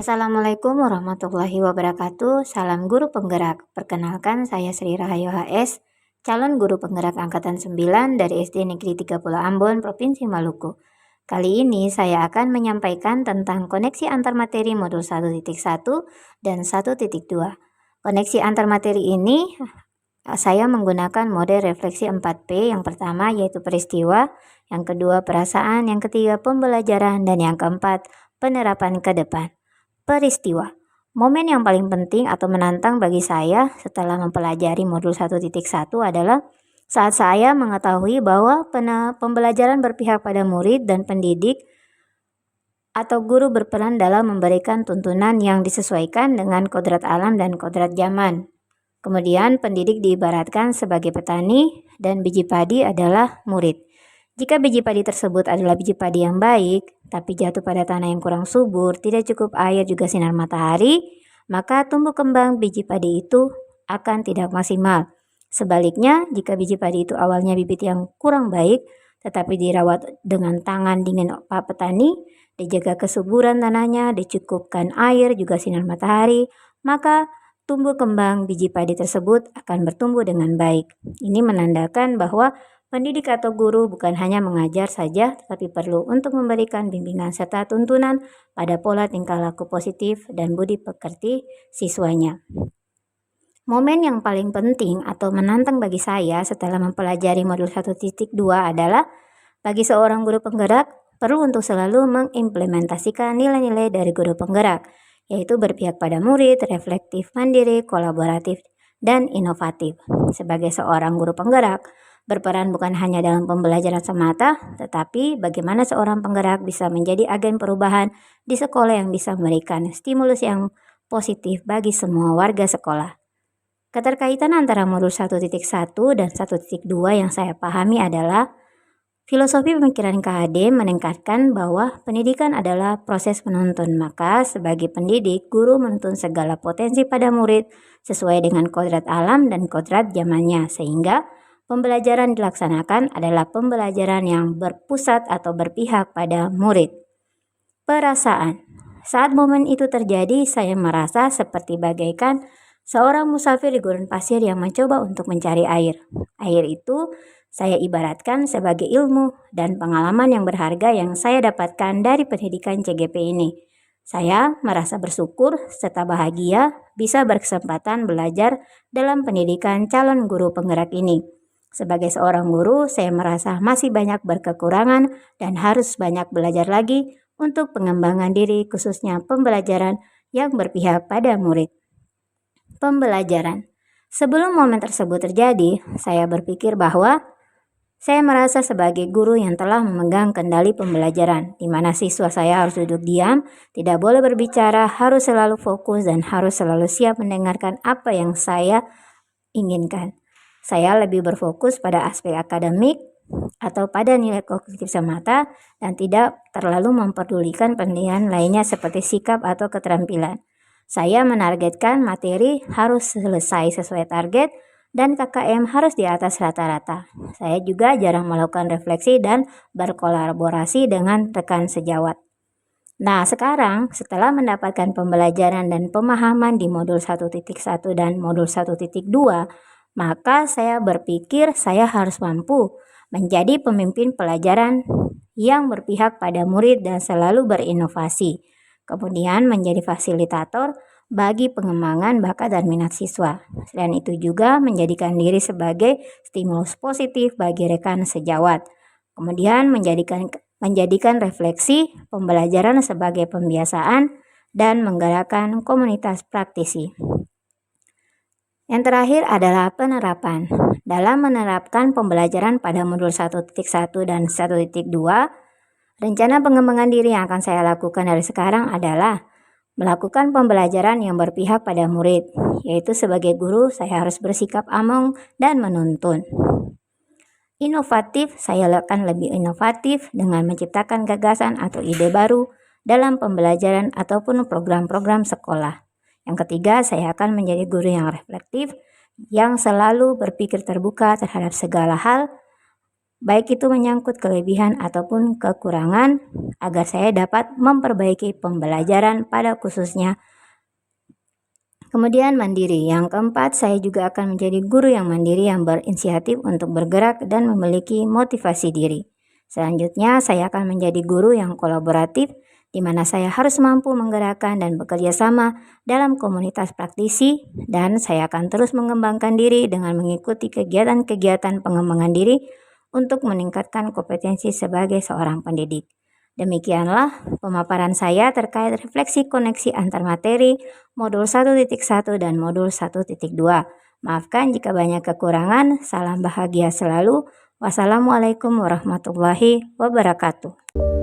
Assalamualaikum warahmatullahi wabarakatuh. Salam guru penggerak. Perkenalkan, saya Sri Rahayu HS, calon guru penggerak angkatan 9 dari SD Negeri 30 Ambon, Provinsi Maluku. Kali ini saya akan menyampaikan tentang koneksi antar materi modul 1.1 dan 1.2. Koneksi antar materi ini saya menggunakan mode refleksi 4P. Yang pertama yaitu peristiwa, yang kedua perasaan, yang ketiga pembelajaran, dan yang keempat penerapan ke depan. Peristiwa. Momen yang paling penting atau menantang bagi saya setelah mempelajari modul 1.1 adalah saat saya mengetahui bahwa pembelajaran berpihak pada murid dan pendidik atau guru berperan dalam memberikan tuntunan yang disesuaikan dengan kodrat alam dan kodrat zaman. Kemudian pendidik diibaratkan sebagai petani dan biji padi adalah murid. Jika biji padi tersebut adalah biji padi yang baik, tapi jatuh pada tanah yang kurang subur, tidak cukup air juga sinar matahari, maka tumbuh kembang biji padi itu akan tidak maksimal. Sebaliknya, jika biji padi itu awalnya bibit yang kurang baik, tetapi dirawat dengan tangan dingin Pak petani, dijaga kesuburan tanahnya, dicukupkan air juga sinar matahari, maka tumbuh kembang biji padi tersebut akan bertumbuh dengan baik. Ini menandakan bahwa pendidik atau guru bukan hanya mengajar saja, tetapi perlu untuk memberikan bimbingan serta tuntunan pada pola tingkah laku positif dan budi pekerti siswanya. Momen yang paling penting atau menantang bagi saya setelah mempelajari modul 1.2 adalah bagi seorang guru penggerak perlu untuk selalu mengimplementasikan nilai-nilai dari guru penggerak, yaitu berpihak pada murid, reflektif, mandiri, kolaboratif, dan inovatif. Sebagai seorang guru penggerak, berperan bukan hanya dalam pembelajaran semata, tetapi bagaimana seorang penggerak bisa menjadi agen perubahan di sekolah yang bisa memberikan stimulus yang positif bagi semua warga sekolah. Keterkaitan antara modul 1.1 dan 1.2 yang saya pahami adalah filosofi pemikiran KHD meningkatkan bahwa pendidikan adalah proses penuntun, maka sebagai pendidik, guru menuntun segala potensi pada murid sesuai dengan kodrat alam dan kodrat zamannya, sehingga pembelajaran dilaksanakan adalah pembelajaran yang berpusat atau berpihak pada murid. Perasaan. Saat momen itu terjadi, saya merasa seperti bagaikan seorang musafir di gurun pasir yang mencoba untuk mencari air. Air itu saya ibaratkan sebagai ilmu dan pengalaman yang berharga yang saya dapatkan dari pendidikan CGP ini. Saya merasa bersyukur serta bahagia bisa berkesempatan belajar dalam pendidikan calon guru penggerak ini. Sebagai seorang guru, saya merasa masih banyak berkekurangan dan harus banyak belajar lagi untuk pengembangan diri, khususnya pembelajaran yang berpihak pada murid. Pembelajaran. Sebelum momen tersebut terjadi, saya berpikir bahwa saya merasa sebagai guru yang telah memegang kendali pembelajaran, di mana siswa saya harus duduk diam, tidak boleh berbicara, harus selalu fokus, dan harus selalu siap mendengarkan apa yang saya inginkan. Saya lebih berfokus pada aspek akademik atau pada nilai kognitif semata dan tidak terlalu memperdulikan penilaian lainnya seperti sikap atau keterampilan. Saya menargetkan materi harus selesai sesuai target dan KKM harus di atas rata-rata. Saya juga jarang melakukan refleksi dan berkolaborasi dengan rekan sejawat. Nah, sekarang setelah mendapatkan pembelajaran dan pemahaman di modul 1.1 dan modul 1.2, maka saya berpikir saya harus mampu menjadi pemimpin pelajaran yang berpihak pada murid dan selalu berinovasi. Kemudian menjadi fasilitator bagi pengembangan bakat dan minat siswa. Selain itu juga menjadikan diri sebagai stimulus positif bagi rekan sejawat. Kemudian menjadikan refleksi pembelajaran sebagai pembiasaan dan menggerakkan komunitas praktisi. Yang terakhir adalah penerapan. Dalam menerapkan pembelajaran pada modul 1.1 dan 1.2, rencana pengembangan diri yang akan saya lakukan dari sekarang adalah melakukan pembelajaran yang berpihak pada murid, yaitu sebagai guru saya harus bersikap among dan menuntun. Inovatif, saya akan lebih inovatif dengan menciptakan gagasan atau ide baru dalam pembelajaran ataupun program-program sekolah. Yang ketiga, saya akan menjadi guru yang reflektif, yang selalu berpikir terbuka terhadap segala hal baik itu menyangkut kelebihan ataupun kekurangan, agar saya dapat memperbaiki pembelajaran pada khususnya. Kemudian mandiri. Yang keempat, saya juga akan menjadi guru yang mandiri yang berinisiatif untuk bergerak dan memiliki motivasi diri. Selanjutnya, saya akan menjadi guru yang kolaboratif, di mana saya harus mampu menggerakkan dan bekerja sama dalam komunitas praktisi, dan saya akan terus mengembangkan diri dengan mengikuti kegiatan-kegiatan pengembangan diri untuk meningkatkan kompetensi sebagai seorang pendidik. Demikianlah pemaparan saya terkait refleksi koneksi antar materi modul 1.1 dan modul 1.2. Maafkan jika banyak kekurangan. Salam bahagia selalu. Wassalamualaikum warahmatullahi wabarakatuh.